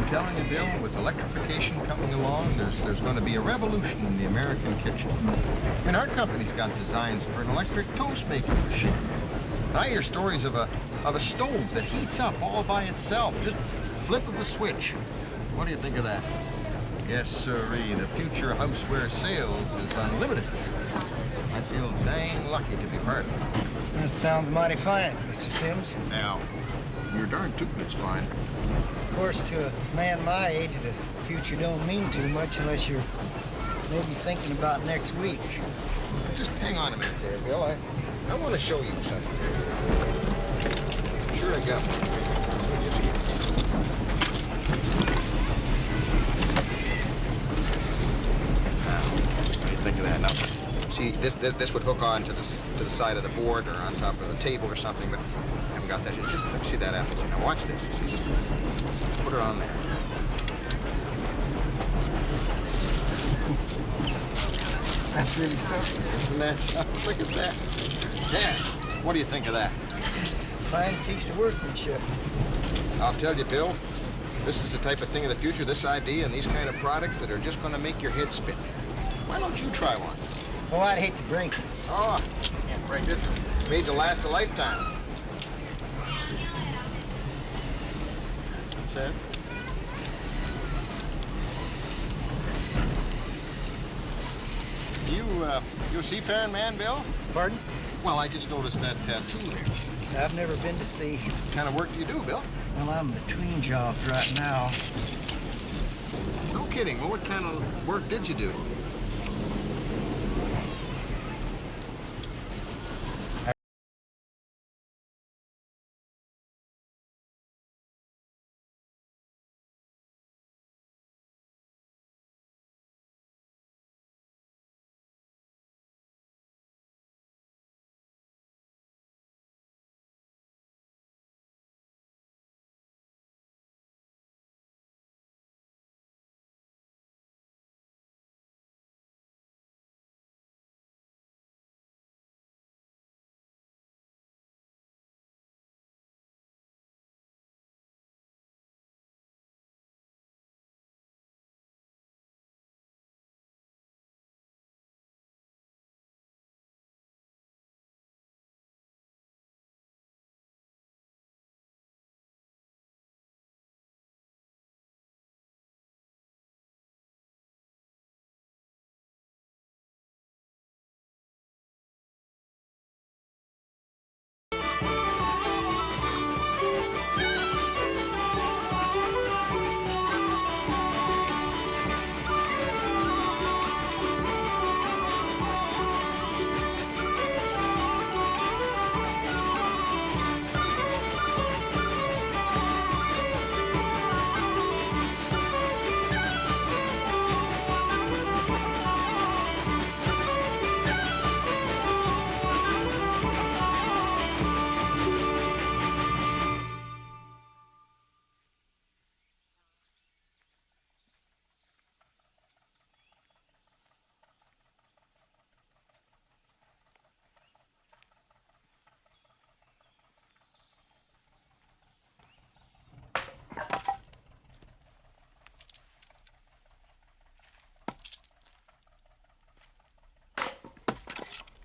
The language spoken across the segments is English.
Telling you, Bill, with electrification coming along, there's going to be a revolution in the American kitchen. I mean, our company's got designs for an electric toast making machine. And I hear stories of a stove that heats up all by itself, just flip of a switch. What do you think of that? Yes, sirree, the future of houseware sales is unlimited. I feel dang lucky to be part of it. That sounds mighty fine, Mr. Sims. Now, you're darn tootin' it's fine. Of course, to a man my age, the future don't mean too much unless you're maybe thinking about next week. Just hang on a minute there, Bill. I want to show you something. Sure I got one. Now, what do you think of that? Now, see, this would hook on to the side of the board or on top of the table or something, but I haven't got that yet. Just let me see that apple. See, now watch this. See, just put it on there. That's really something. Isn't that something? Look at that. Yeah. What do you think of that? Fine piece of workmanship. I'll tell you, Bill, this is the type of thing of the future, this idea and these kind of products that are just going to make your head spin. Why don't you try one? Oh, I'd hate to break it. Oh, can't break this. It's made to last a lifetime. That's it. You a seafaring man, Bill? Pardon? Well, I just noticed that tattoo there. I've never been to sea. What kind of work do you do, Bill? Well, I'm between jobs right now. No kidding. Well, what kind of work did you do?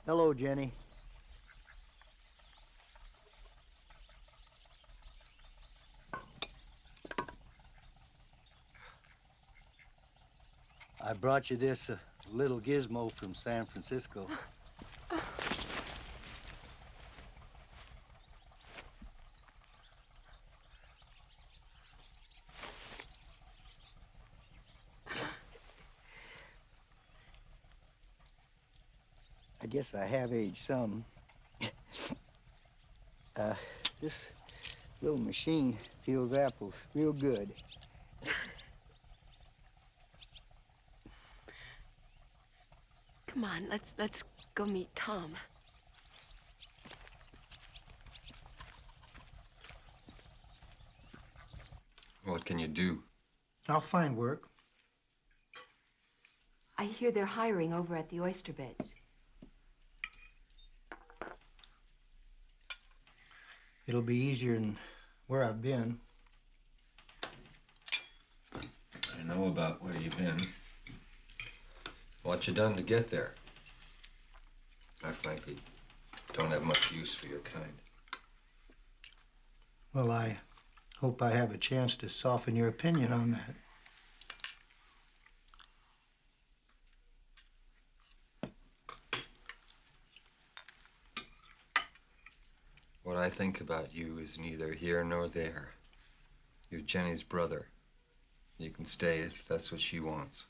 Hello, Jenny. brought you this little gizmo from San Francisco. I guess I have aged some. This little machine peels apples real good. Come on, let's go meet Tom. What can you do? I'll find work. I hear they're hiring over at the oyster beds. It'll be easier than where I've been. I know about where you've been. What you done to get there? I frankly don't have much use for your kind. Well, I hope I have a chance to soften your opinion on that. What I think about you is neither here nor there. You're Jenny's brother. You can stay if that's what she wants.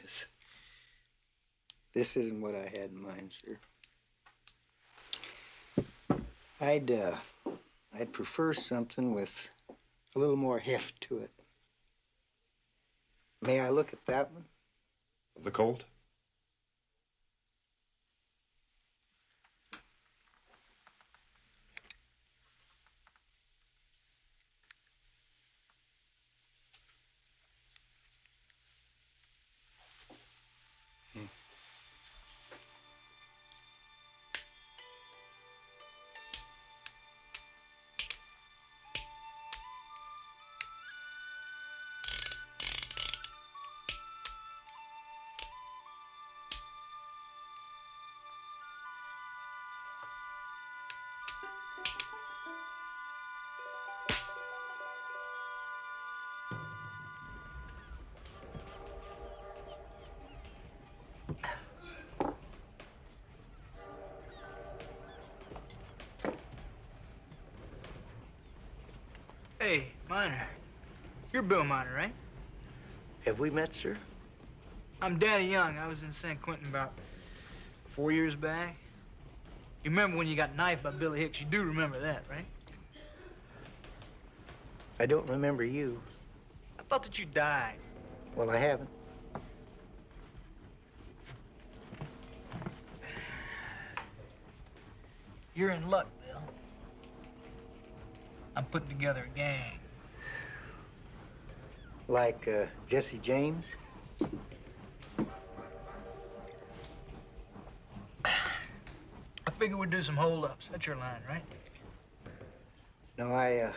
This This isn't what I had in mind, sir. I'd prefer something with a little more heft to it. May I look at that one? The Colt? Hey, Miner. You're Bill Miner, right? Have we met, sir? I'm Danny Young. I was in San Quentin about 4 years back. You remember when you got knifed by Billy Hicks? You do remember that, right? I don't remember you. I thought that you died. Well, I haven't. You're in luck, Bill. I'm putting together a gang. Like Jesse James? I figure we'd do some hold-ups. That's your line, right? No, I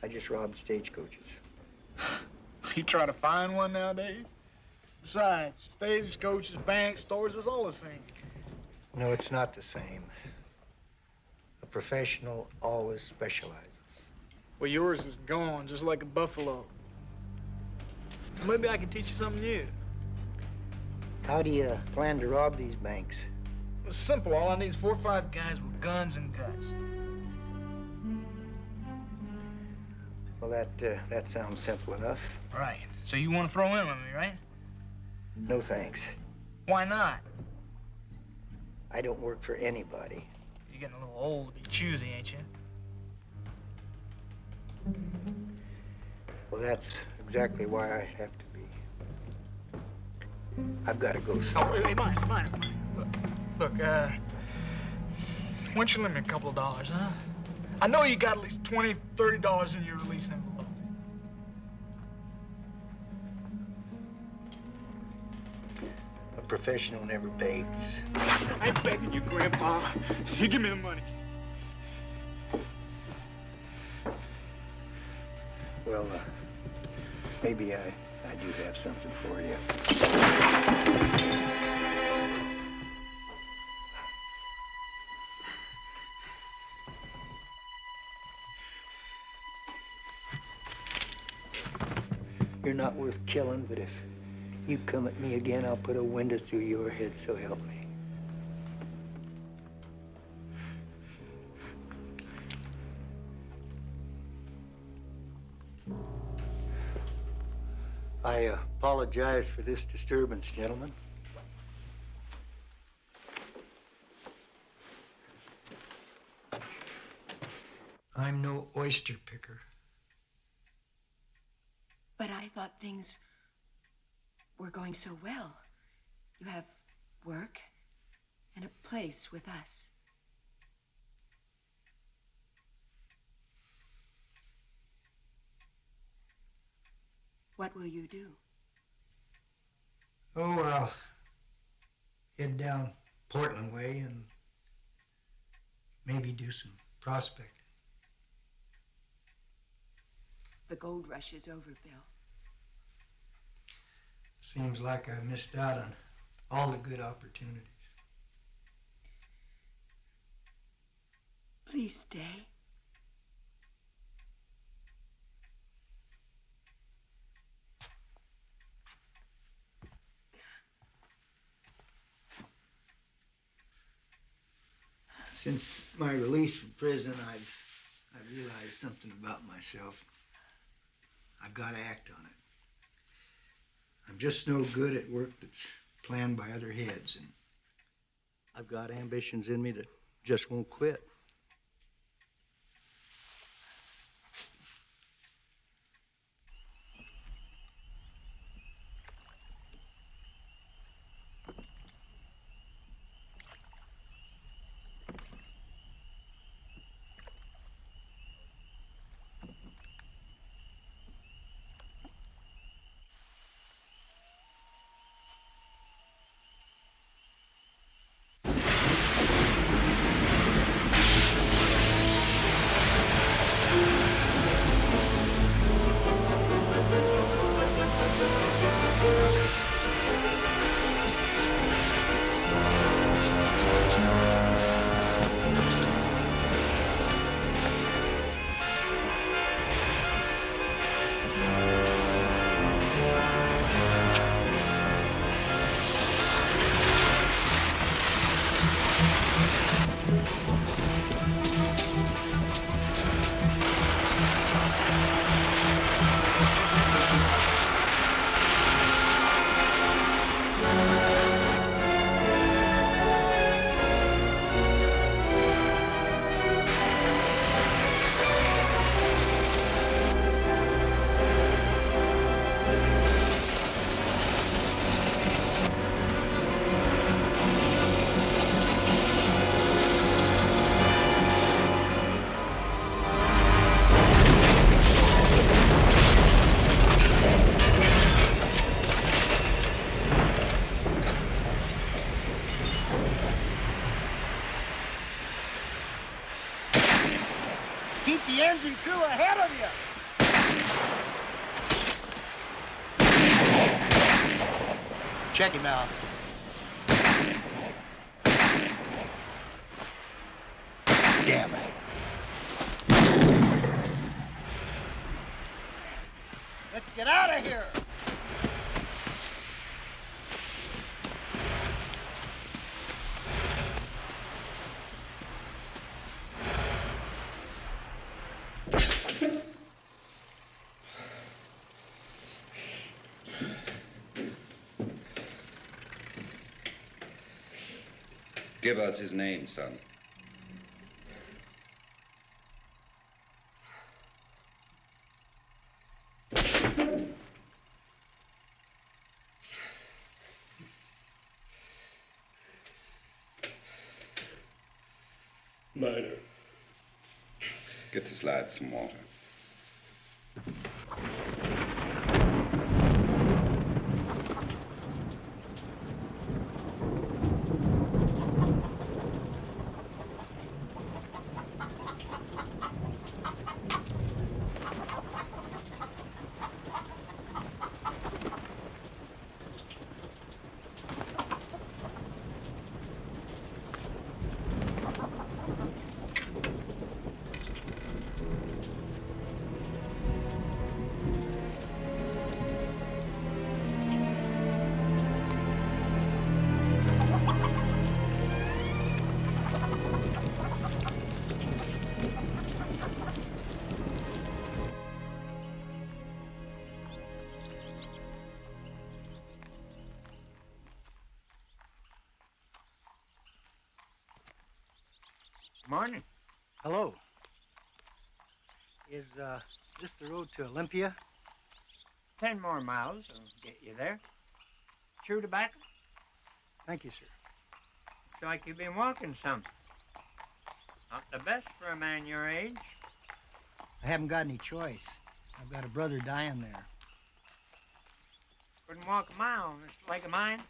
just robbed stagecoaches. You try to find one nowadays? Besides, stagecoaches, banks, stores, it's all the same. No, it's not the same. A professional always specializes. Well, yours is gone, just like a buffalo. Maybe I can teach you something new. How do you plan to rob these banks? It's simple. All I need is 4 or 5 guys with guns and guts. Well, that sounds simple enough. Right. So you want to throw in with me, right? No thanks. Why not? I don't work for anybody. You're getting a little old to be choosy, ain't you? Well, that's exactly why I have to be. I've got to go, sir. Oh, hey, mine. Look, why don't you lend me a couple of dollars, huh? I know you got at least $20, $30 in your release envelope. A professional never begs. I ain't begging you, Grandpa. You give me the money. Well, maybe I do have something for you. You're not worth killing, but if you come at me again, I'll put a window through your head, so help me. I apologize for this disturbance, gentlemen. I'm no oyster picker. But I thought things were going so well. You have work and a place with us. What will you do? Oh, I'll head down Portland way and maybe do some prospecting. The gold rush is over, Bill. Seems like I missed out on all the good opportunities. Please stay. Since my release from prison, I've realized something about myself. I've got to act on it. I'm just no good at work that's planned by other heads, and I've got ambitions in me that just won't quit. Keep the engine crew ahead of you. Check him out. Damn it. Let's get out of here. Give us his name, son. Minor. Get this lad some water. Morning. Hello. Is this the road to Olympia? 10 more miles will get you there. Chew tobacco? Thank you, sir. Looks like you've been walking some. Not the best for a man your age. I haven't got any choice. I've got a brother dying there. Couldn't walk a mile on this leg of mine.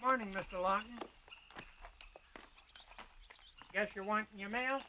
Morning, Mr. Lawton. Guess you're wanting your mail?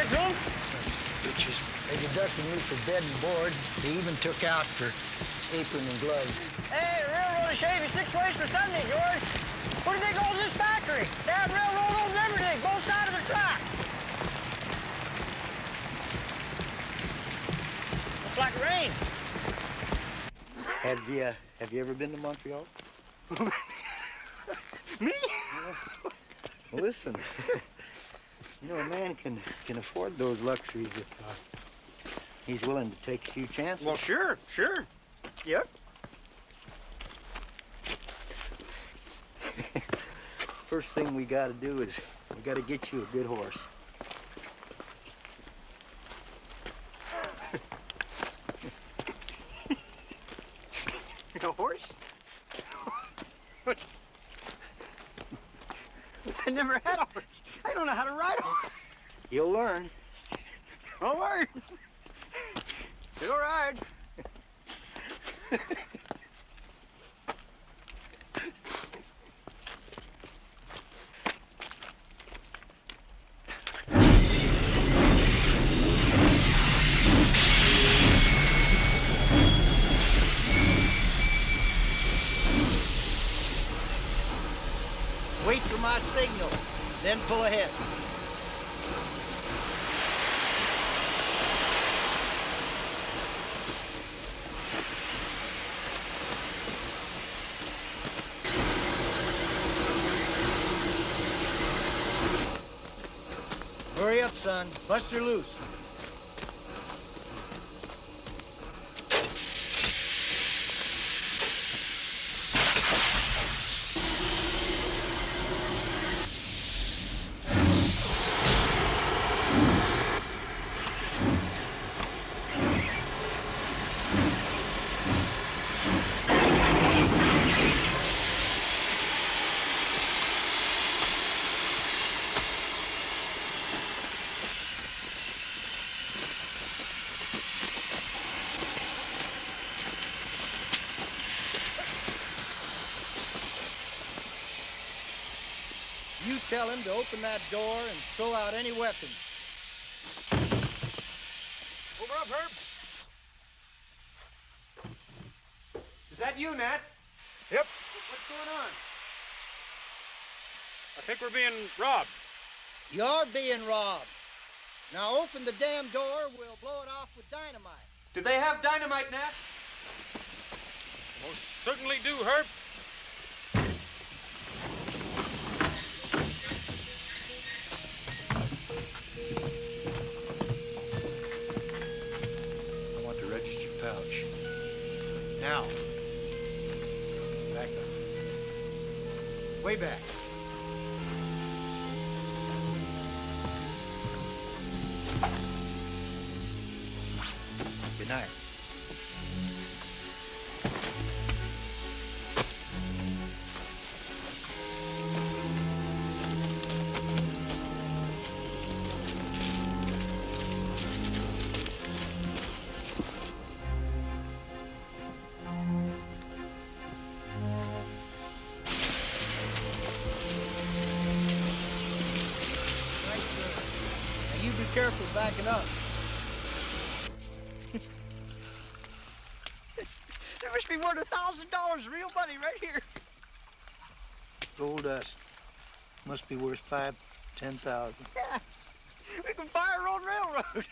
get drunk? Bitches. They deducted me for bed and board. They even took out for apron and gloves. Hey, the railroad will shave you 6 ways for Sunday, George. What do they call this factory? They have railroad owns everything, both sides of the track. Looks like rain. Have you ever been to Montreal? Me? Well, listen, you know, a man can afford those luxuries if he's willing to take a few chances. Well, sure. Yep. First thing we got to do is we got to get you a good horse. A horse? I never had a horse. I don't know how to ride a horse. You'll learn. Don't worry. It'll ride. Wait for my signal, then pull ahead. Hurry up, son. Bust her loose. You tell him to open that door and throw out any weapons. Over up, Herb. Is that you, Nat? Yep. What's going on? I think we're being robbed. You're being robbed. Now open the damn door, we'll blow it off with dynamite. Do they have dynamite, Nat? Most certainly do, Herb. I want the registered pouch. Now. Back up. Way back. Good night. Now you be careful backing up. There must be more than $1,000 real money right here. Gold dust. Must be worth 5,000-10,000. Yeah. We can buy our own railroad.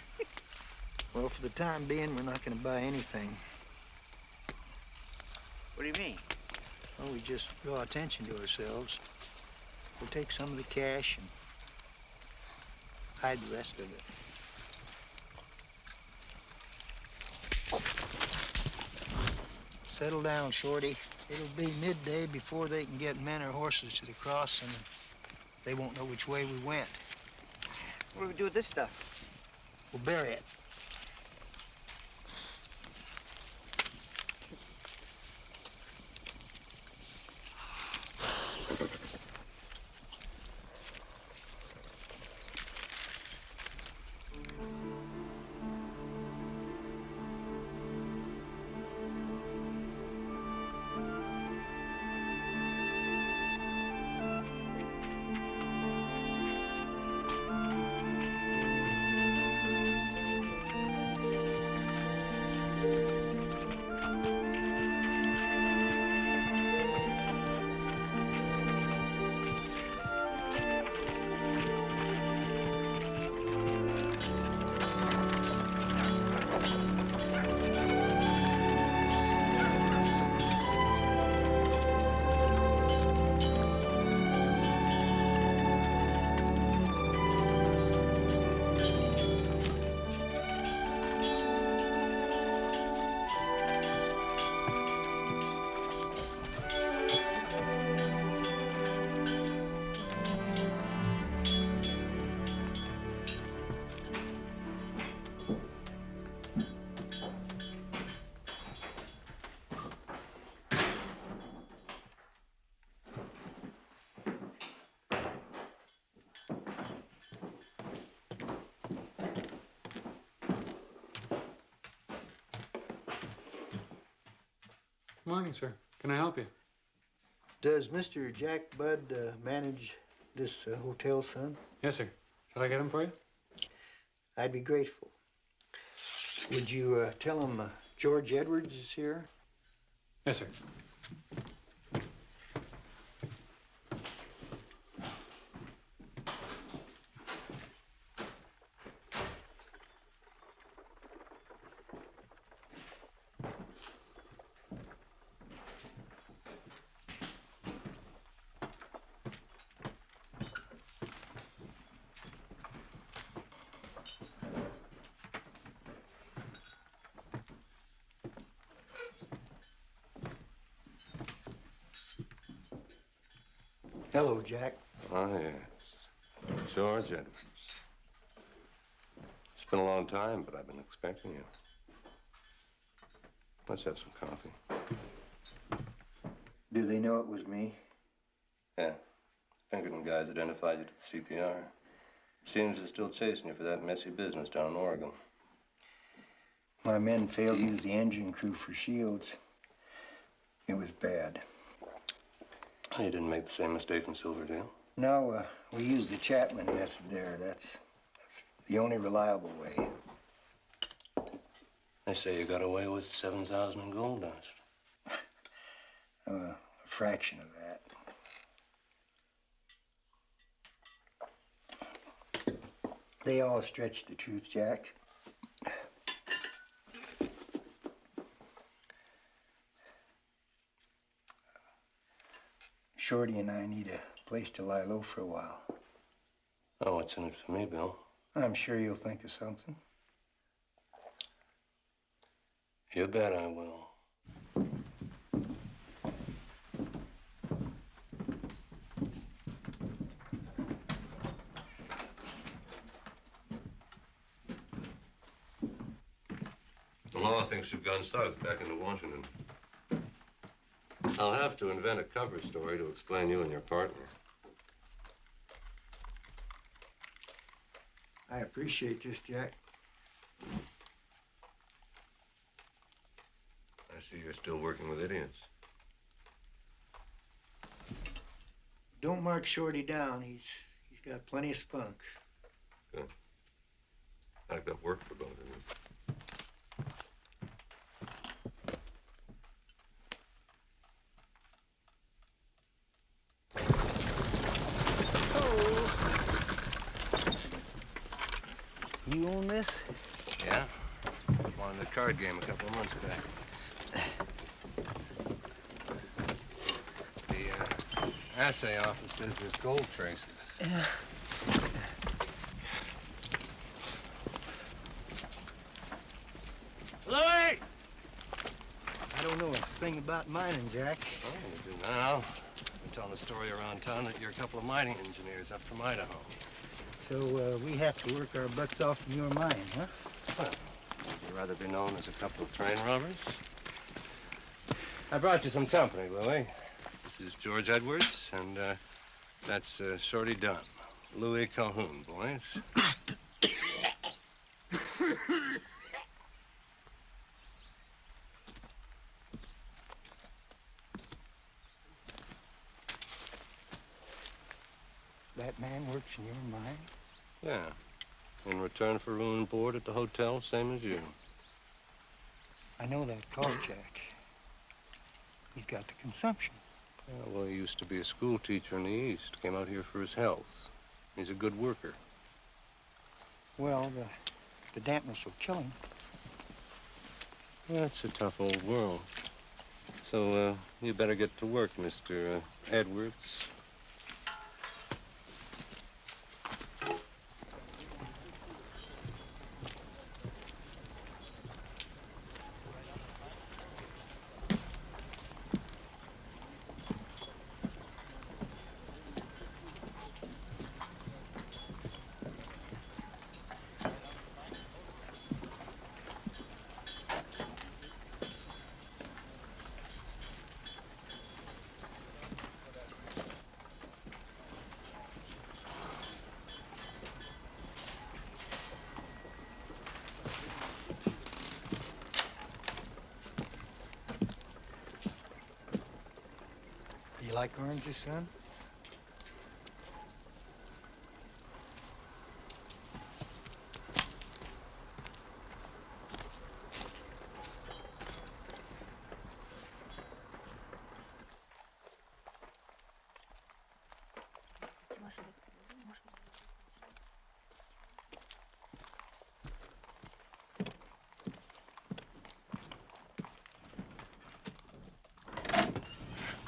Well, for the time being, we're not going to buy anything. What do you mean? Well, we just draw attention to ourselves. We'll take some of the cash and hide the rest of it. Settle down, Shorty. It'll be midday before they can get men or horses to the crossing. They won't know which way we went. What do we do with this stuff? We'll bury it. Morning, sir. Can I help you? Does Mr. Jack Budd manage this hotel, son? Yes, sir. Shall I get him for you? I'd be grateful. Would you tell him George Edwards is here? Yes, sir. Hello, Jack. Ah, yes. George Edwards. It's been a long time, but I've been expecting you. Let's have some coffee. Do they know it was me? Yeah. Pinkerton guys identified you to the CPR. Seems they're still chasing you for that messy business down in Oregon. My men failed to use the engine crew for shields. It was bad. You didn't make the same mistake in Silverdale? No, we used the Chapman method there. That's the only reliable way. They say you got away with 7,000 in gold dust. A fraction of that. They all stretch the truth, Jack. Shorty and I need a place to lie low for a while. Oh, what's in it for me, Bill? I'm sure you'll think of something. You bet I will. The law thinks you've gone south back into Washington. I'll have to invent a cover story to explain you and your partner. I appreciate this, Jack. I see you're still working with idiots. Don't mark Shorty down. He's got plenty of spunk. Good. I've got work for both of you. You own this? Yeah? Won the card game a couple of months back. The assay office says there's gold traces. Yeah. Louis! I don't know a thing about mining, Jack. Oh, you do now. I'm telling the story around town that you're a couple of mining engineers up from Idaho. So we have to work our butts off in your mine, huh? Well, would you rather be known as a couple of train robbers? I brought you some company, Louis. This is George Edwards, and that's Shorty Dunn. Louis Calhoun, boys. That man works in your mine? Yeah. In return for room and board at the hotel, same as you. I know that call, Jack. He's got the consumption. Yeah, well, he used to be a school teacher in the East. Came out here for his health. He's a good worker. Well, the dampness will kill him. That's a tough old world. So, you better get to work, Mr. Edwards. You like oranges, son?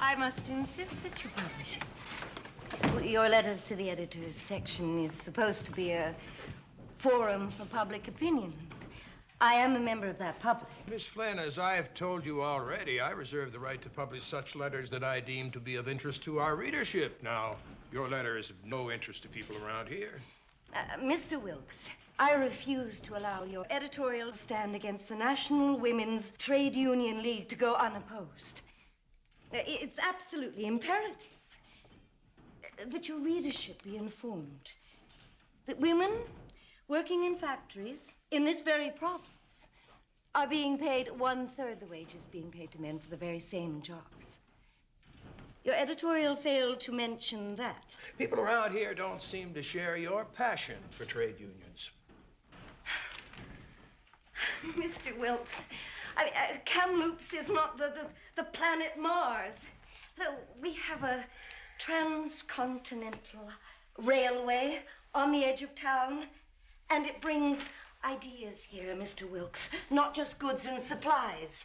I must insist that you publish it. Your letters to the editor's section is supposed to be a forum for public opinion. I am a member of that public. Miss Flynn, as I have told you already, I reserve the right to publish such letters that I deem to be of interest to our readership. Now, your letter is of no interest to people around here. Mr. Wilkes, I refuse to allow your editorial to stand against the National Women's Trade Union League to go unopposed. It's absolutely imperative that your readership be informed that women working in factories in this very province are being paid 1/3 the wages being paid to men for the very same jobs. Your editorial failed to mention that. People around here don't seem to share your passion for trade unions. Mr. Wilkes, Kamloops is not the planet Mars. No, we have a transcontinental railway on the edge of town, and it brings ideas here, Mr. Wilkes, not just goods and supplies.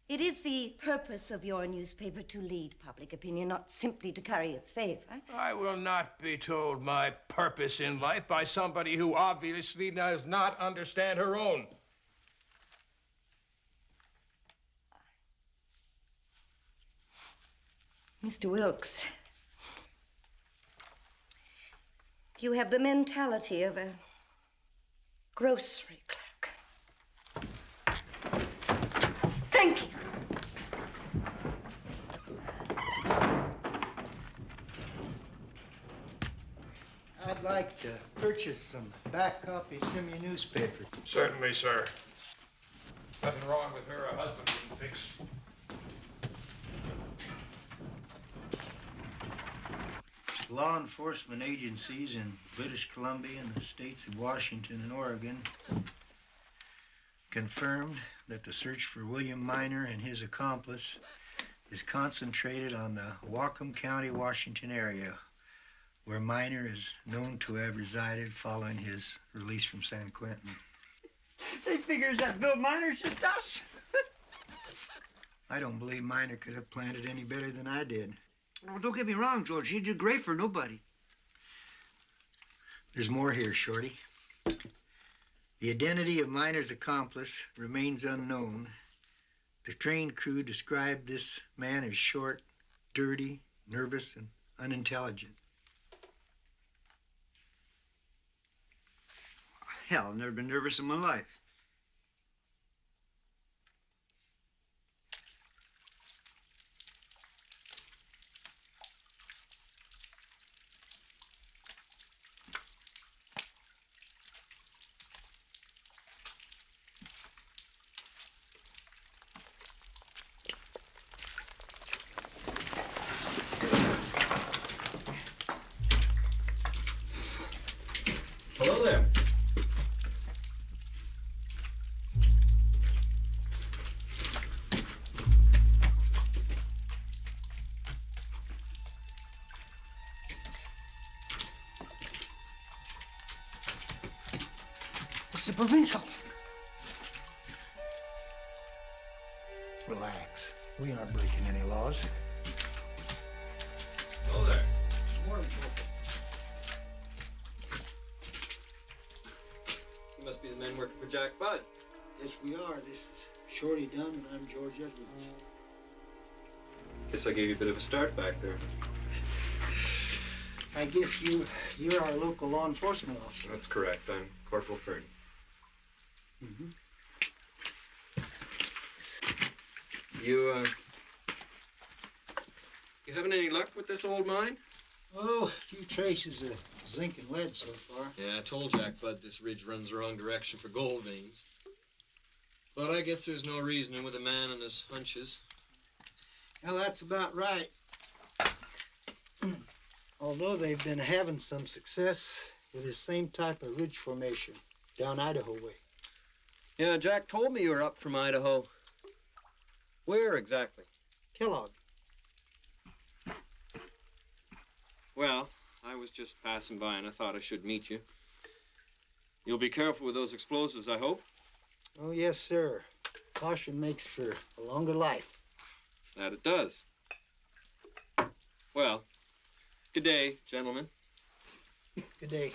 It is the purpose of your newspaper to lead public opinion, not simply to curry its favor. I will not be told my purpose in life by somebody who obviously does not understand her own. Mr. Wilkes, you have the mentality of a grocery clerk. Thank you. I'd like to purchase some back copies from your newspaper. Certainly, sir. Nothing wrong with her. A husband wouldn't fix. Law enforcement agencies in British Columbia and the states of Washington and Oregon confirmed that the search for William Miner and his accomplice is concentrated on the Whatcom County, Washington area, where Miner is known to have resided following his release from San Quentin. They figures that Bill Miner's just us. I don't believe Miner could have planned it any better than I did. Oh, don't get me wrong, George. He did great for nobody. There's more here, Shorty. The identity of Miner's accomplice remains unknown. The train crew described this man as short, dirty, nervous, and unintelligent. Hell, I've never been nervous in my life. Hello there. It's the provincials. Relax. We aren't breaking any laws. Hello there. You must be the men working for Jack Budd. Yes, we are. This is Shorty Dunn, and I'm George Edwards. Guess I gave you a bit of a start back there. I guess you're our local law enforcement officer. That's correct. I'm Corporal Fern. Mm-hmm. You having any luck with this old mine? Oh, a few traces of zinc and lead so far. Yeah, I told Jack Budd this ridge runs the wrong direction for gold veins. But I guess there's no reasoning with a man and his hunches. Well, that's about right. Although they've been having some success with the same type of ridge formation down Idaho way. Yeah, Jack told me you were up from Idaho. Where exactly? Kellogg. Well, I was just passing by and I thought I should meet you. You'll be careful with those explosives, I hope. Oh, yes, sir. Caution makes for a longer life. That it does. Well, good day, gentlemen. Good day.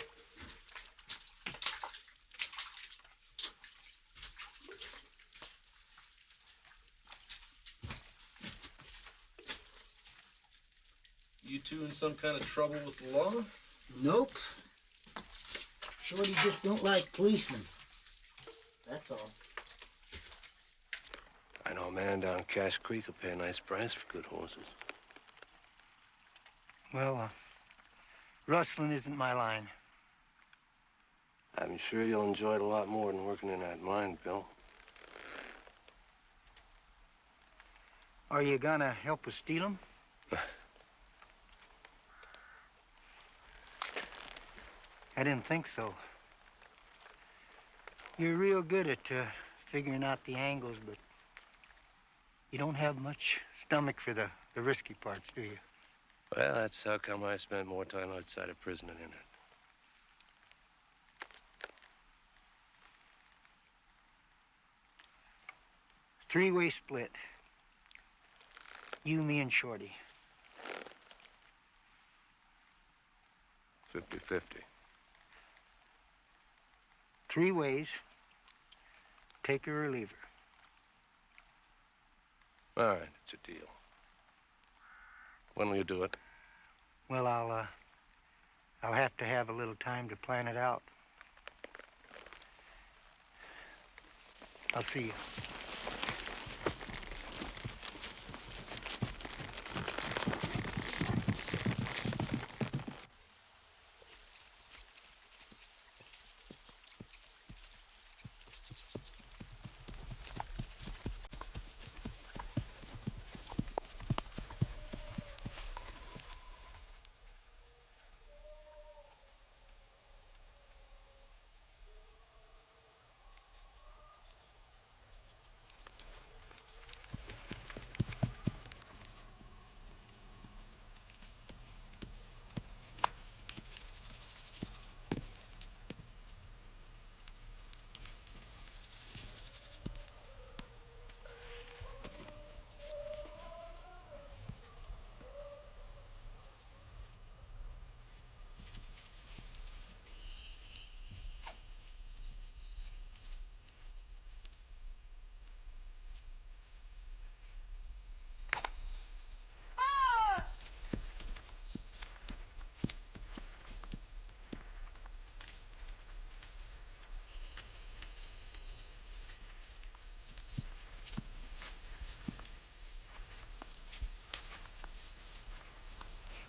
You two in some kind of trouble with the law? Nope. Shorty just don't like policemen. That's all. I know a man down Cache Creek will pay a nice price for good horses. Well, rustling isn't my line. I'm sure you'll enjoy it a lot more than working in that mine, Bill. Are you gonna help us steal them? I didn't think so. You're real good at figuring out the angles, but you don't have much stomach for the risky parts, do you? Well, that's how come I spend more time outside of prison than in it. Three-way split. You, me, and Shorty. 50-50. 3 ways. Take her or leave her. All right, it's a deal. When will you do it? Well, I'll have to have a little time to plan it out. I'll see you.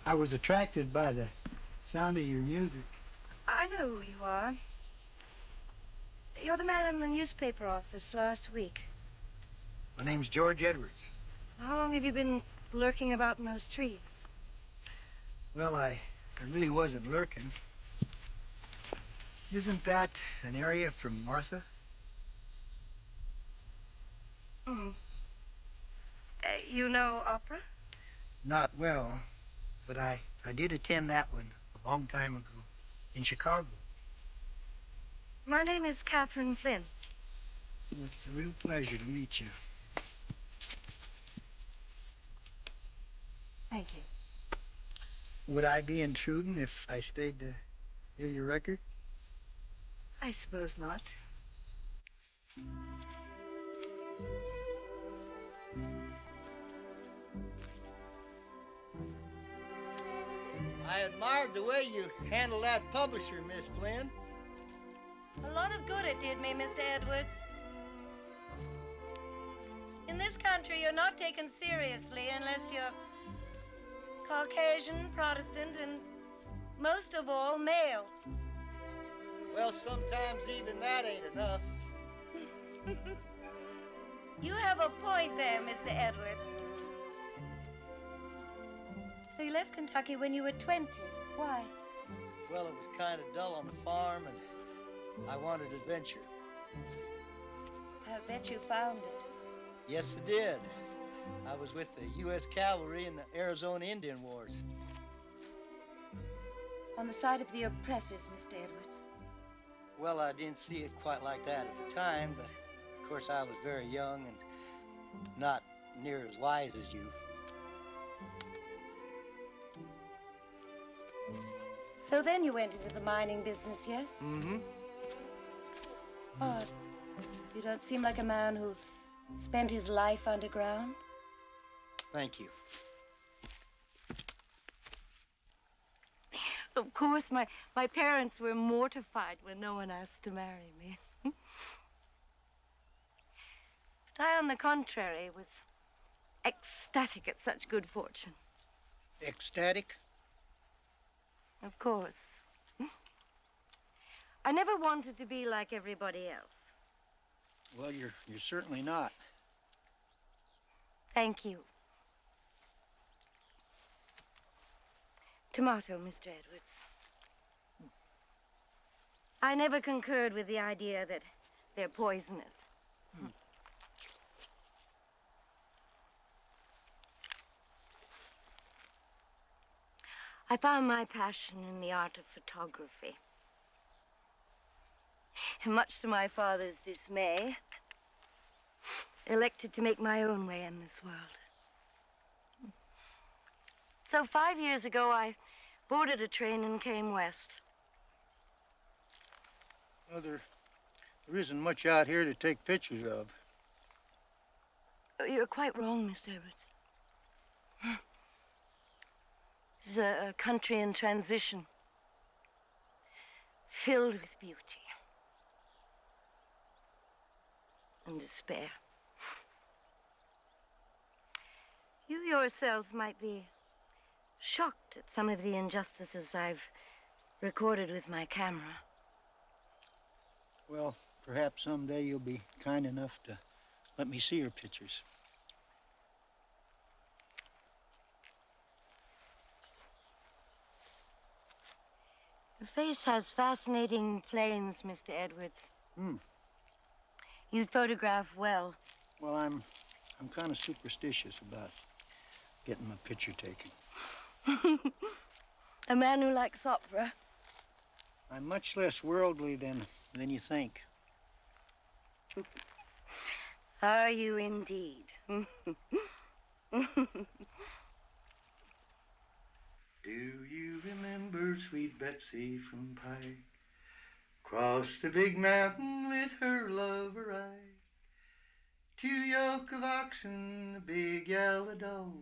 I was attracted by the sound of your music. I know who you are. You're the man in the newspaper office last week. My name's George Edwards. How long have you been lurking about in those trees? Well, I really wasn't lurking. Isn't that an area from Martha? Hmm. You know opera? Not well, but I did attend that one a long time ago in Chicago. My name is Catherine Flynn. It's a real pleasure to meet you. Thank you. Would I be intruding if I stayed to hear your record? I suppose not. I admired the way you handled that publisher, Miss Flynn. A lot of good it did me, Mr. Edwards. In this country, you're not taken seriously unless you're Caucasian, Protestant, and most of all, male. Well, sometimes even that ain't enough. You have a point there, Mr. Edwards. So you left Kentucky when you were 20. Why? Well, it was kind of dull on the farm, and I wanted adventure. I'll bet you found it. Yes, I did. I was with the U.S. Cavalry in the Arizona Indian Wars. On the side of the oppressors, Mr. Edwards. Well, I didn't see it quite like that at the time, but of course I was very young and not near as wise as you. So then you went into the mining business, yes? Mm-hmm. Odd. You don't seem like a man who spent his life underground. Thank you. Of course, my parents were mortified when no one asked to marry me. But I, on the contrary, was ecstatic at such good fortune. Ecstatic? Of course. I never wanted to be like everybody else. Well, you're certainly not. Thank you. Tomato, Mr. Edwards. I never concurred with the idea that they're poisonous. I found my passion in the art of photography. And much to my father's dismay, elected to make my own way in this world. So 5 years ago, I boarded a train and came west. Well, there isn't much out here to take pictures of. You're quite wrong, Mr. Edwards. This is a country in transition, filled with beauty and despair. You yourself might be shocked at some of the injustices I've recorded with my camera. Well, perhaps someday you'll be kind enough to let me see your pictures. Your face has fascinating planes, Mr. Edwards. You'd photograph well. Well, I'm kind of superstitious about getting my picture taken. A man who likes opera. I'm much less worldly than you think. Are you indeed? Do you remember sweet Betsy from Pike? Crossed the big mountain with her lover Ike. 2 yoke of oxen, a big yellow dog,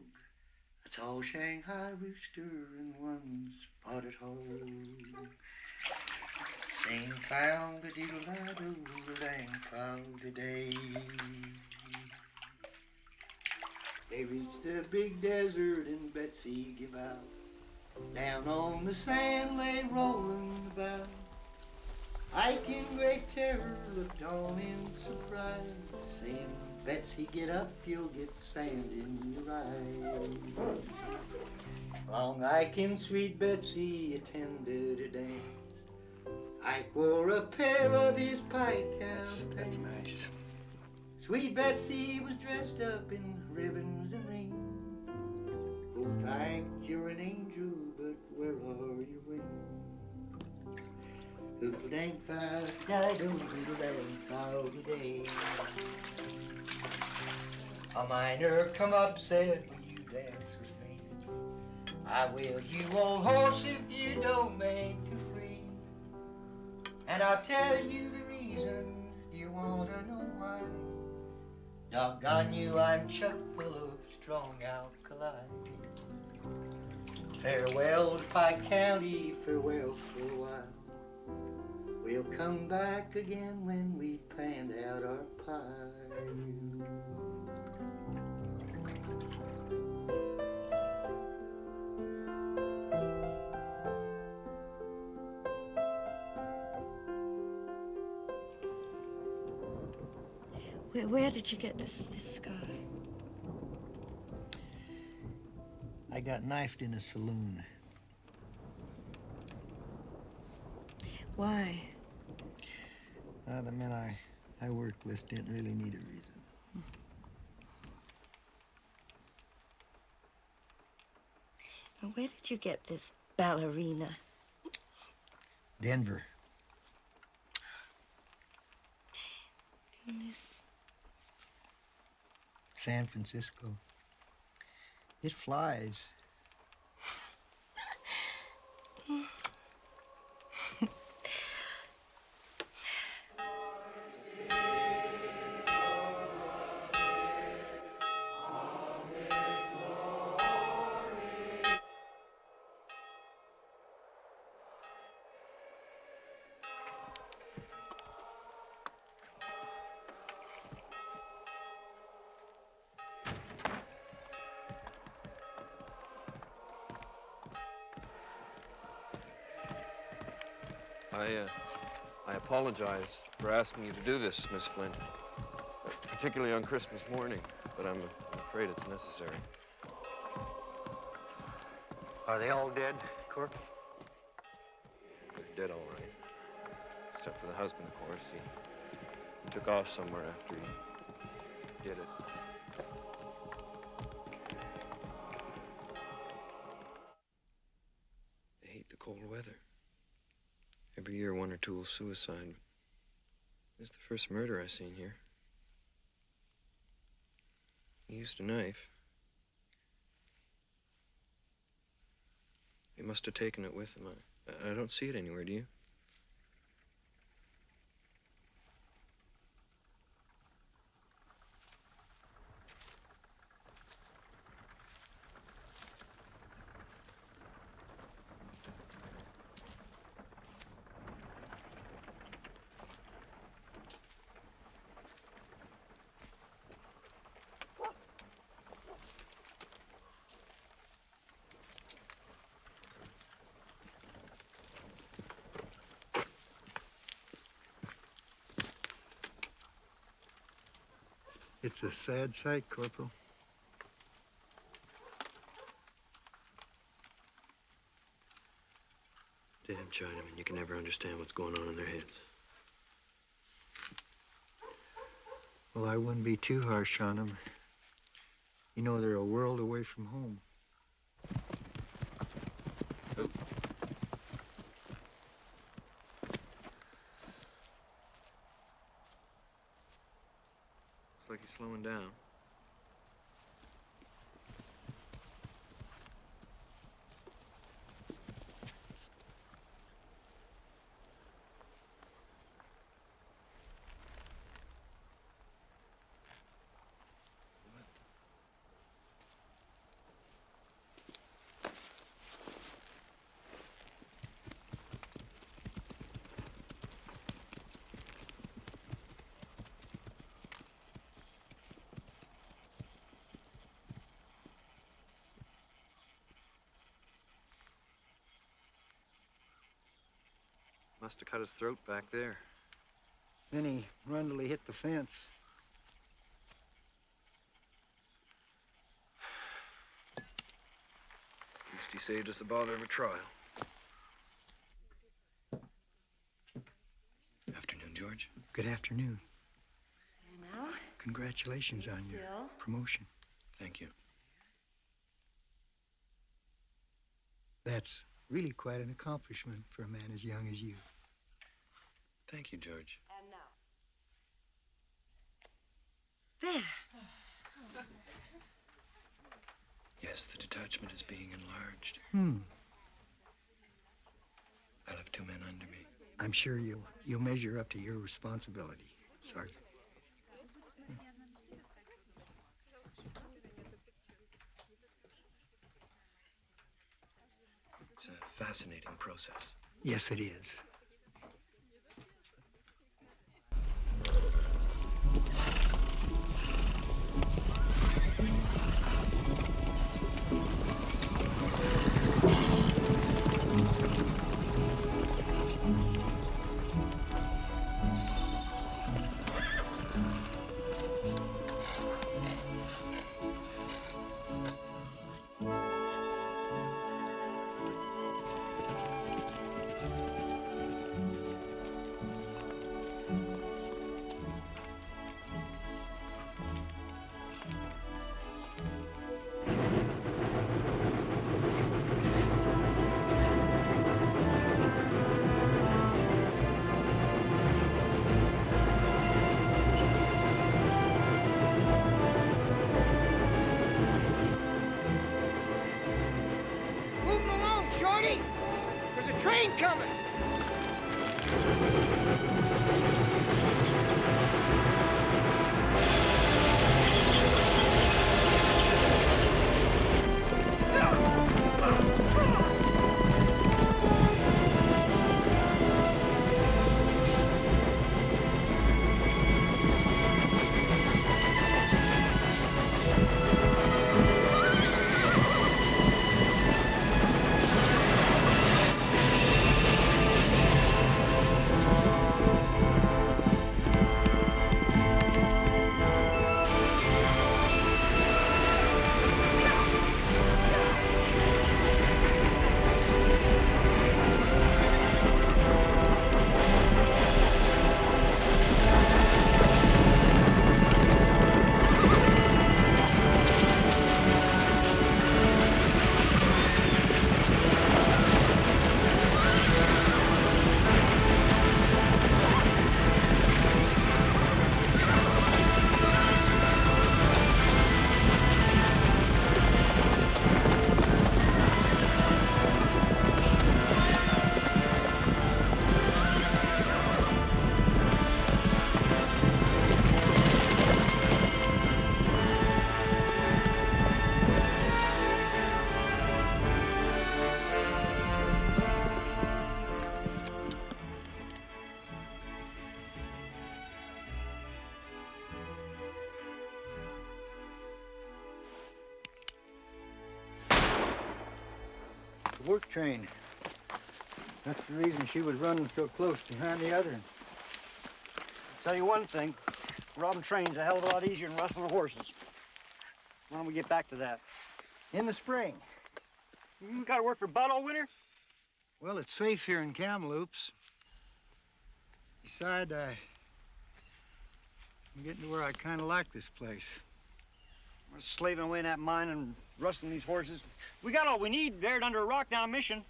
a tall Shanghai rooster, and 1 spotted hog. Sing found a diddle-diddle, lang found a day. They reached the big desert and Betsy give out. Down on the sand lay rolling about. Ike in great terror looked on in surprise, saying, Betsy, get up, you'll get sand in your eyes. Long Ike and sweet Betsy attended a dance. Ike wore a pair of his Pike pants. That's nice. Sweet Betsy was dressed up in ribbons and rings. Oh, Ike, you're an angel, but where are your wings? Hoodle dang foul, dido, hoodle dang foul today. A miner come up, said, will you dance with me? I will, you old horse, if you don't make too free. And I'll tell you the reason, you wanna know why. Doggone you, I'm chock full of strong alkali. Farewell to Pike County, farewell for a while. We'll come back again when we panned out our pie. Where did you get this scar? I got knifed in a saloon. Why? The men I worked with didn't really need a reason. Now, where did you get this ballerina? Denver. This... San Francisco. It flies. I apologize for asking you to do this, Miss Flynn, particularly on Christmas morning, but I'm afraid it's necessary. Are they all dead, Corporal? They're dead, all right. Except for the husband, of course. He took off somewhere after he did it. They hate the cold weather. Every year, one or two will suicide. This is the first murder I've seen here. He used a knife. He must have taken it with him. I don't see it anywhere, do you? It's a sad sight, Corporal. Damn Chinamen, you can never understand what's going on in their heads. Well, I wouldn't be too harsh on them. You know, they're a world away from home. Looks like he's slowing down. Must have cut his throat back there. Then he run till he hit the fence. At least he saved us the bother of a trial. Afternoon, George. Good afternoon. Now? Congratulations on your promotion. Thank you. That's really quite an accomplishment for a man as young as you. Thank you, George. And now. There. Yes, the detachment is being enlarged. I'll have 2 men under me. I'm sure you'll measure up to your responsibility, Sergeant. It's a fascinating process. Yes, it is. train coming! Work train. That's the reason she was running so close behind the other. I'll tell you one thing. Robbing trains a hell of a lot easier than rustling horses. Why don't we get back to that? In the spring. You gotta work for Bud all winter? Well, it's safe here in Kamloops. Besides, I'm getting to where I kind of like this place. We're slaving away in that mine and rustling these horses. We got all we need buried under a rock down a mission.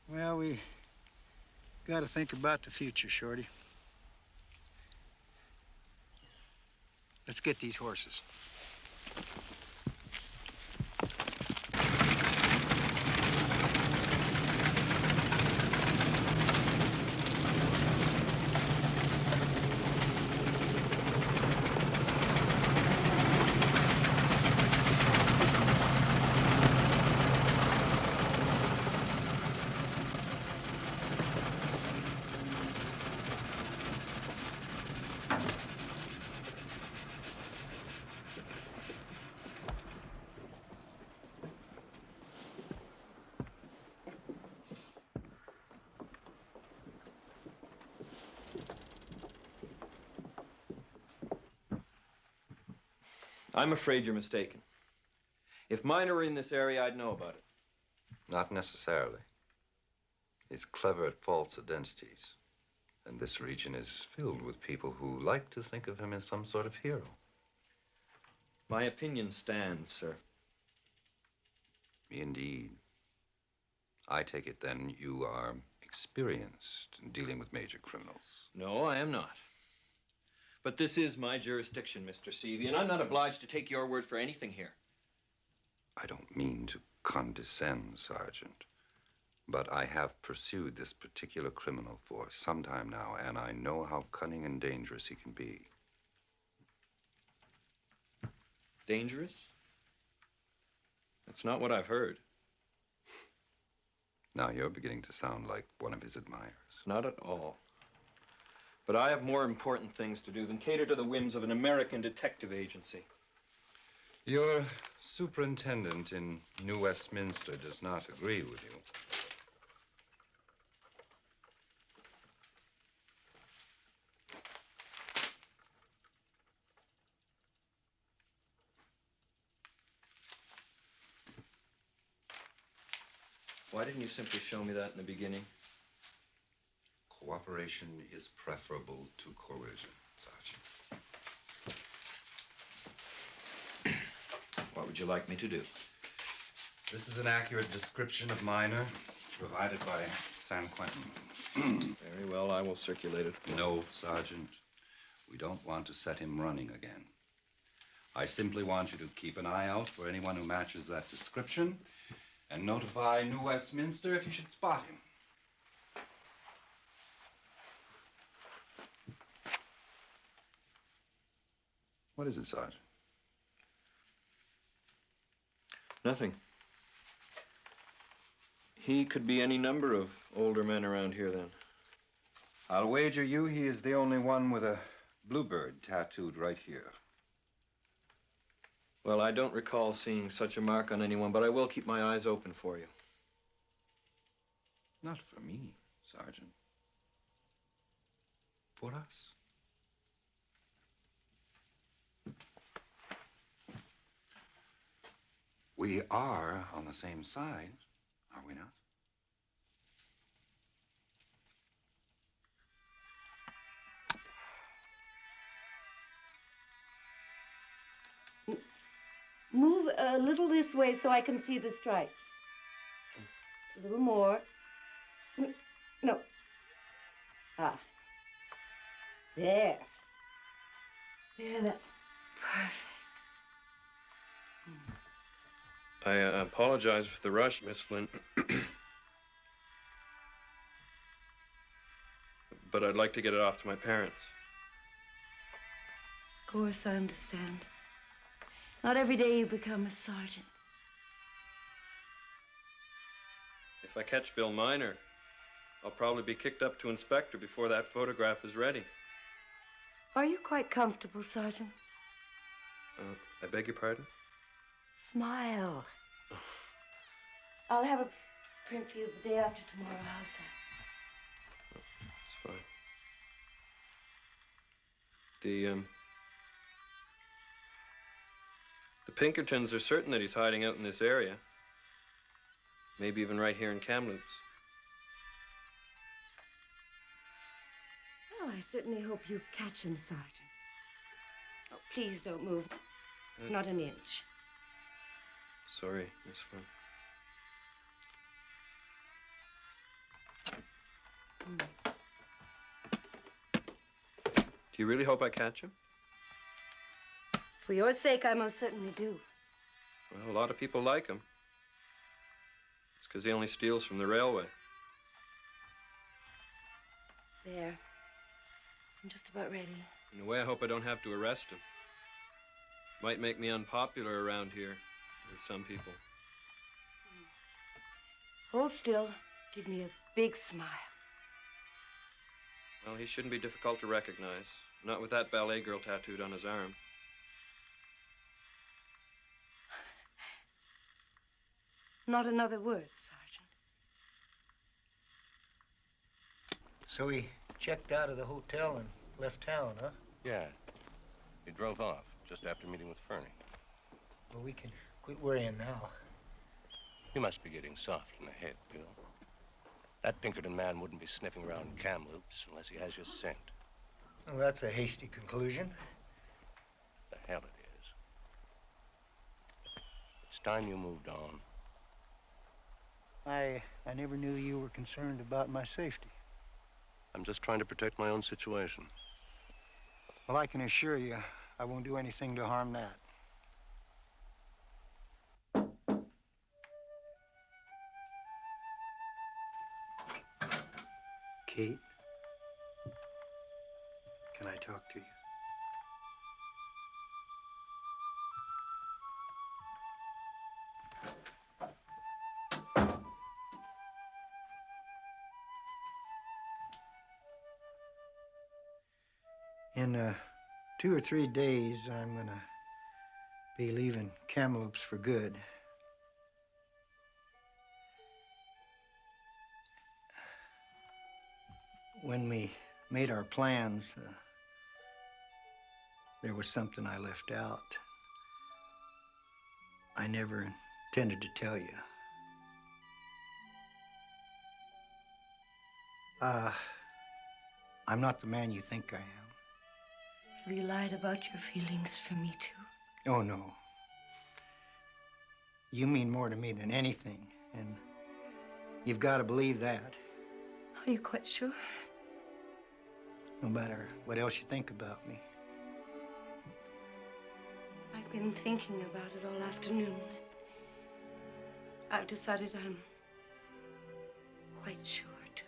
Well, we got to think about the future, Shorty. Let's get these horses. I'm afraid you're mistaken. If mine were in this area, I'd know about it. Not necessarily. He's clever at false identities. And this region is filled with people who like to think of him as some sort of hero. My opinion stands, sir. Indeed. I take it then you are experienced in dealing with major criminals. No, I am not. But this is my jurisdiction, Mr. Seavey, and I'm not obliged to take your word for anything here. I don't mean to condescend, Sergeant, but I have pursued this particular criminal for some time now, and I know how cunning and dangerous he can be. Dangerous? That's not what I've heard. Now you're beginning to sound like one of his admirers. Not at all. But I have more important things to do than cater to the whims of an American detective agency. Your superintendent in New Westminster does not agree with you. Why didn't you simply show me that in the beginning? Cooperation is preferable to coercion, Sergeant. What would you like me to do? This is an accurate description of Miner, provided by San Quentin. Very well, I will circulate it. No, Sergeant. We don't want to set him running again. I simply want you to keep an eye out for anyone who matches that description And notify New Westminster if you should spot him. What is it, Sergeant? Nothing. He could be any number of older men around here then. I'll wager you he is the only one with a bluebird tattooed right here. Well, I don't recall seeing such a mark on anyone, but I will keep my eyes open for you. Not for me, Sergeant. For us. We are on the same side, are we not? Move a little this way so I can see the stripes. A little more. No. Ah. There. There, that's perfect. I apologize for the rush, Miss Flynn. But I'd like to get it off to my parents. Of course, I understand. Not every day you become a sergeant. If I catch Bill Miner, I'll probably be kicked up to inspector before that photograph is ready. Are you quite comfortable, Sergeant? I beg your pardon? Smile. I'll have a print for you the day after tomorrow. How's that? It's fine. The Pinkertons are certain that he's hiding out in this area. Maybe even right here in Kamloops. Well, I certainly hope you catch him, Sergeant. Oh, please don't move. Not an inch. Sorry, Miss Flynn. Do you really hope I catch him? For your sake, I most certainly do. Well, a lot of people like him. It's because he only steals from the railway. There. I'm just about ready. In a way, I hope I don't have to arrest him. Might make me unpopular around here with some people. Hold still. Give me a big smile. Well, he shouldn't be difficult to recognize. Not with that ballet girl tattooed on his arm. Not another word, Sergeant. So he checked out of the hotel and left town, huh? Yeah. He drove off just after meeting with Fernie. Well, we can quit worrying now. You must be getting soft in the head, Bill. That Pinkerton man wouldn't be sniffing around Kamloops unless he has your scent. Well, that's a hasty conclusion. The hell it is. It's time you moved on. I never knew you were concerned about my safety. I'm just trying to protect my own situation. Well, I can assure you, I won't do anything to harm that. Kate, can I talk to you? In 2 or 3 days, I'm gonna be leaving Kamloops for good. When we made our plans, there was something I left out. I never intended to tell you. I'm not the man you think I am. Have you lied about your feelings for me, too? Oh, no. You mean more to me than anything, and you've got to believe that. Are you quite sure? No matter what else you think about me. I've been thinking about it all afternoon. I've decided I'm quite sure to.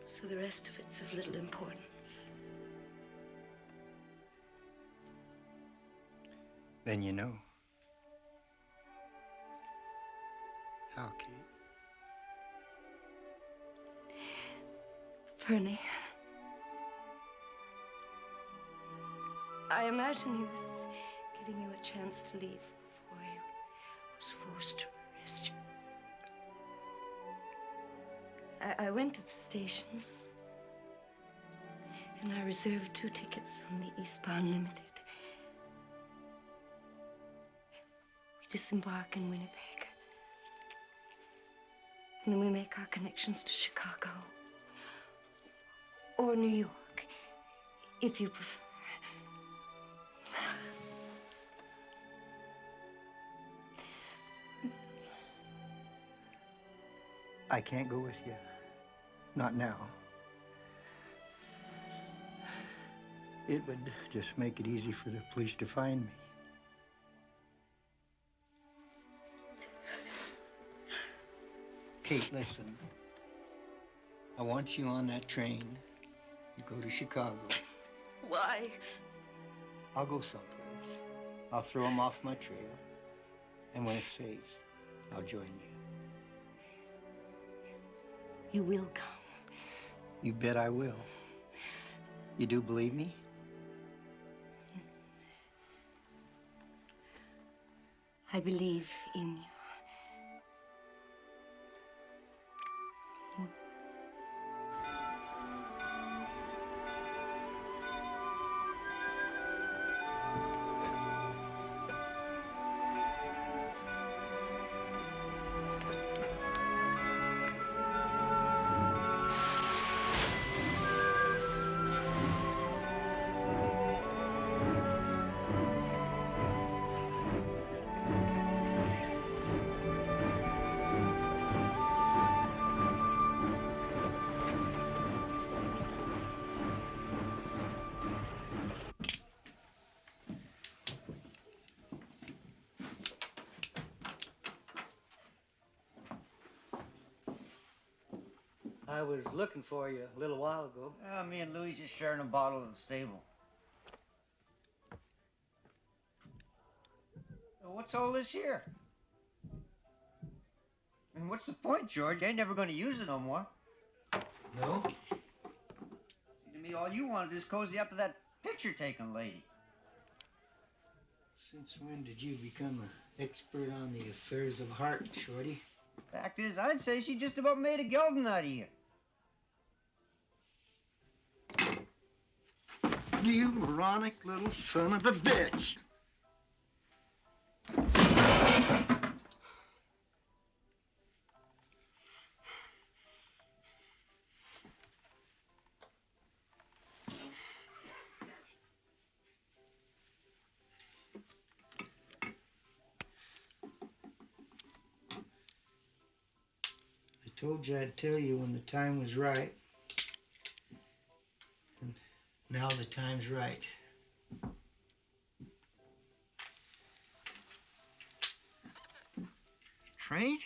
So the rest of it's of little importance. Then you know. How, Kate? Fernie, I imagine he was giving you a chance to leave before he was forced to arrest you. I went to the station, and I reserved 2 tickets on the eastbound Limited. We disembark in Winnipeg, and then we make our connections to Chicago or New York, if you prefer. I can't go with you. Not now. It would just make it easy for the police to find me. Kate, listen. I want you on that train. You go to Chicago. Why? I'll go someplace. I'll throw them off my trail. And when it's safe, I'll join you. You will come. You bet I will. You do believe me? I believe in you. I was looking for you a little while ago. Me and Louie just sharing a bottle at the stable. What's all this here? And what's the point, George? I ain't never going to use it no more. No? See, to me, all you wanted is cozy up to that picture-taking lady. Since when did you become an expert on the affairs of heart, Shorty? Fact is, I'd say she just about made a gelding out of you. You moronic little son of a bitch! I told you I'd tell you when the time was right. And now the time's right. Train?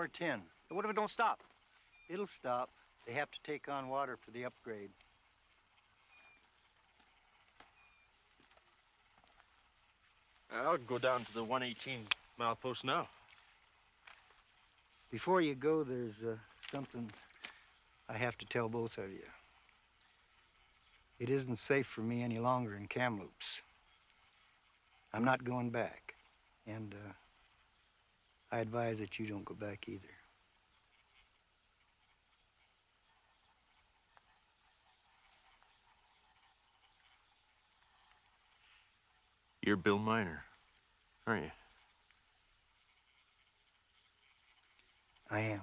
Power 10. But what if it don't stop? It'll stop. They have to take on water for the upgrade. I'll go down to the 118 mile post now. Before you go, there's something I have to tell both of you. It isn't safe for me any longer in Kamloops. I'm not going back. And I advise that you don't go back either. You're Bill Miner, aren't you? I am.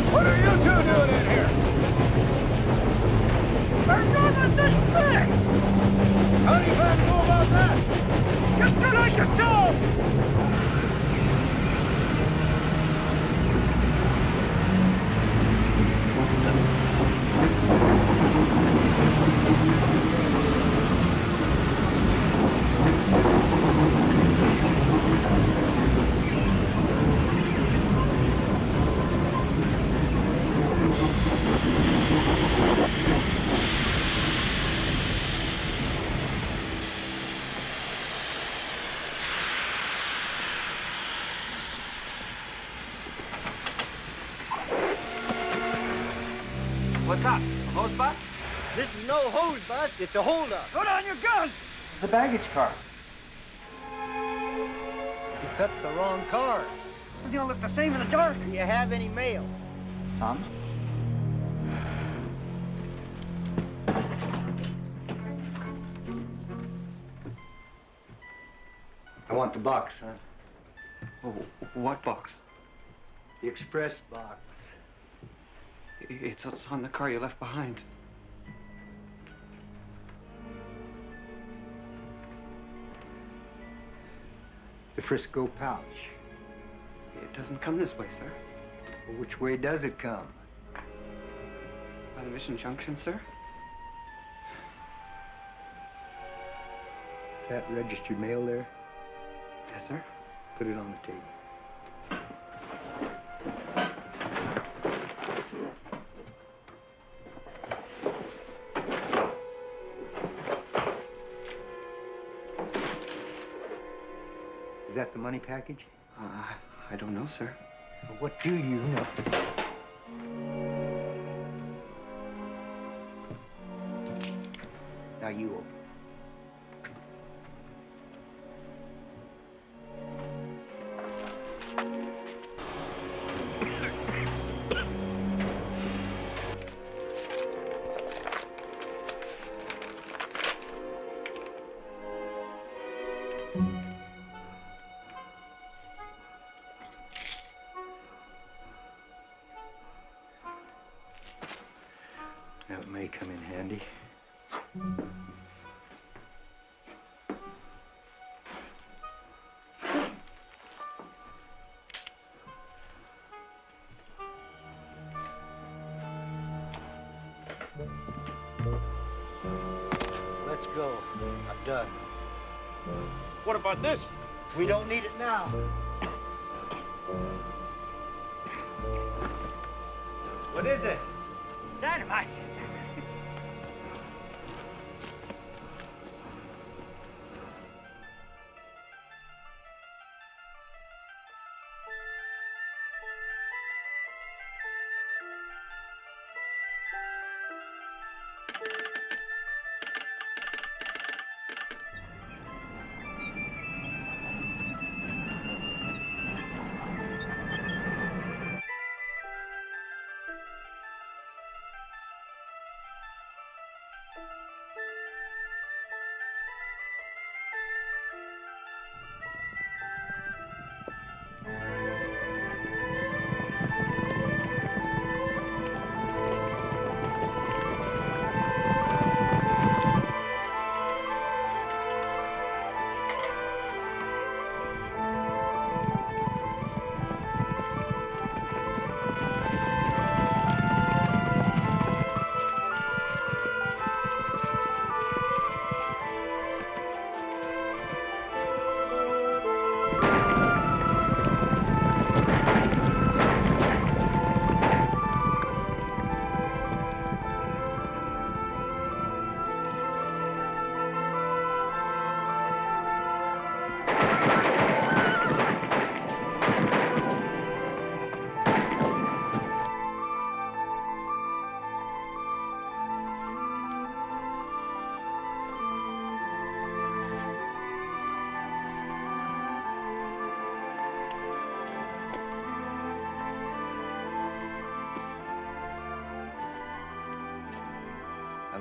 What are you two doing in here? We're running this track. How do you plan to go about that? Just do like you're told. What's up? A hose bus? This is no hose bus. It's a holdup. Put on your guns. This is the baggage car. You cut the wrong car. They don't look the same in the dark. Do you have any mail? Some? I want the box, son. Oh, what box? The express box. It's on the car you left behind. The Frisco pouch. It doesn't come this way, sir. Well, which way does it come? By the Mission Junction, sir? Is that registered mail there? Yes, sir. Put it on the table. Is that the money package? I don't know, sir. Well, what do you know? Now you open. That may come in handy. Let's go. I'm done. What about this? We don't need it now. What is it? Dynamite.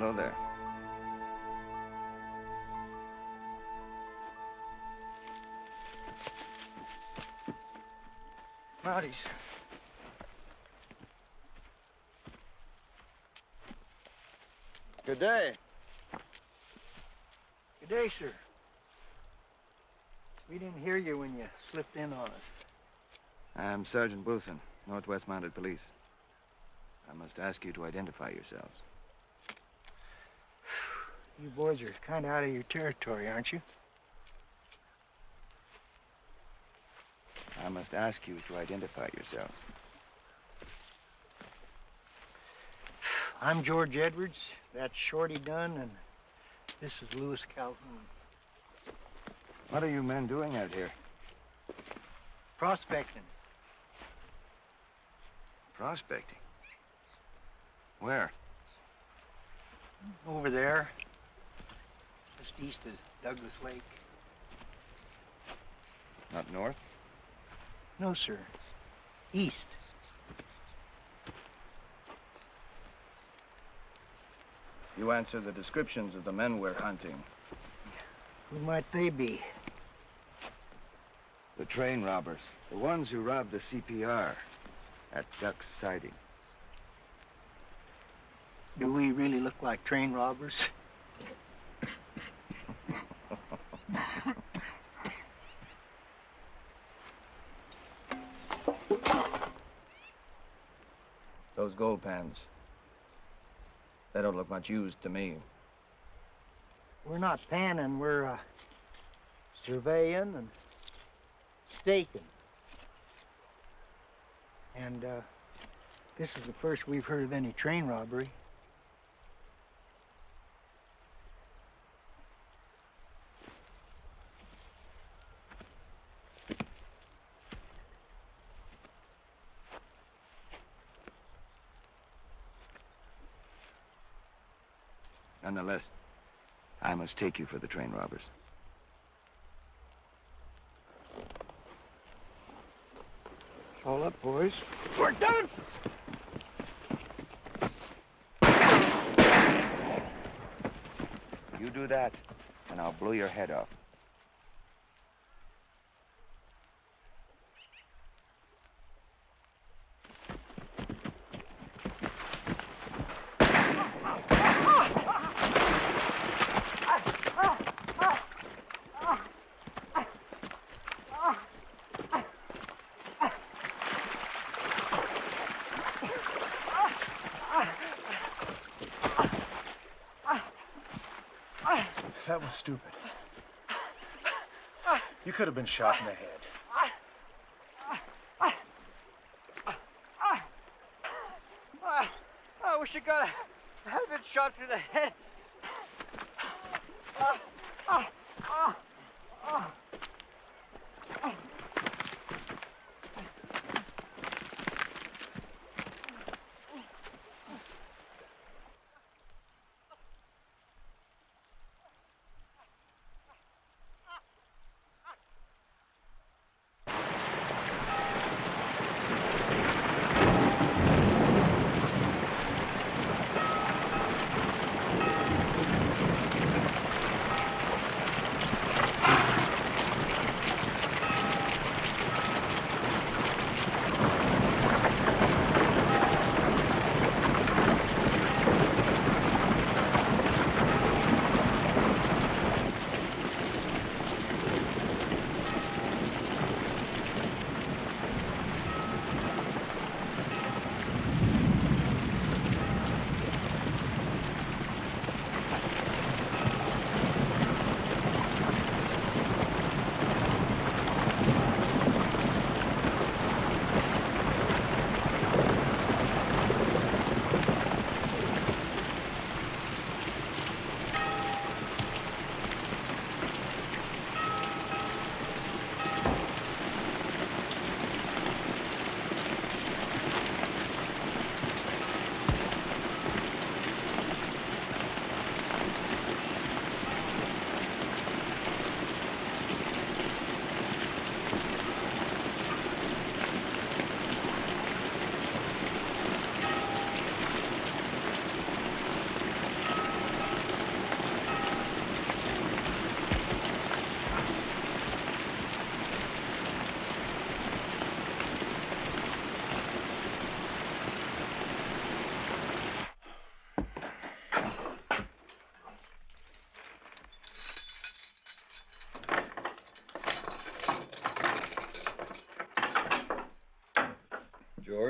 Hello there. Howdies. Good day. Good day, sir. We didn't hear you when you slipped in on us. I'm Sergeant Wilson, Northwest Mounted Police. I must ask you to identify yourselves. You boys are kind of out of your territory, aren't you? I must ask you to identify yourselves. I'm George Edwards. That's Shorty Dunn, and this is Lewis Calhoun. What are you men doing out here? Prospecting. Prospecting? Where? Over there. Just east of Douglas Lake. Not north? No, sir. East. You answer the descriptions of the men we're hunting. Who might they be? The train robbers. The ones who robbed the CPR at Duck's Siding. Do we really look like train robbers? Those gold pans. They don't look much used to me. We're not panning, we're surveying and staking. And this is the first we've heard of any train robbery. Nonetheless, I must take you for the train robbers. It's all up, boys. We're done! You do that, and I'll blow your head off. That was stupid. You could have been shot in the head. I wish I got a been shot through the head.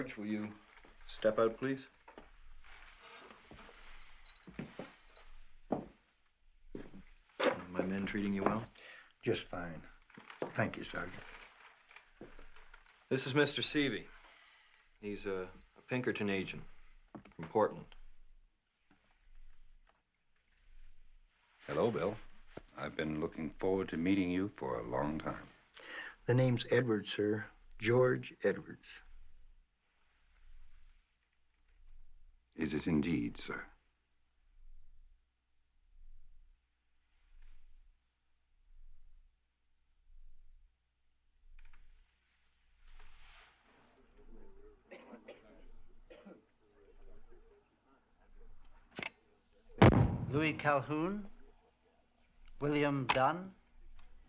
George, will you step out, please? My men treating you well? Just fine. Thank you, Sergeant. This is Mr. Seavey. He's a Pinkerton agent from Portland. Hello, Bill. I've been looking forward to meeting you for a long time. The name's Edwards, sir. George Edwards. Is it indeed, sir? Louis Calhoun, William Dunn,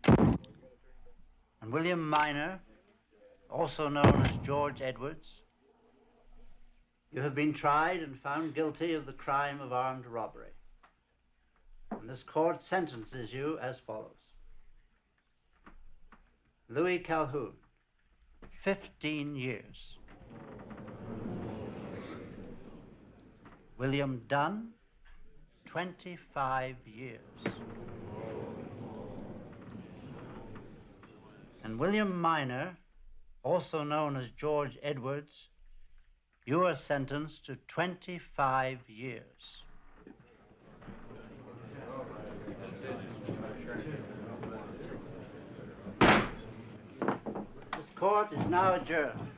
and William Minor, also known as George Edwards. You have been tried and found guilty of the crime of armed robbery. And this court sentences you as follows. Louis Calhoun, 15 years. William Dunn, 25 years. And William Minor, also known as George Edwards, you are sentenced to 25 years. This court is now adjourned.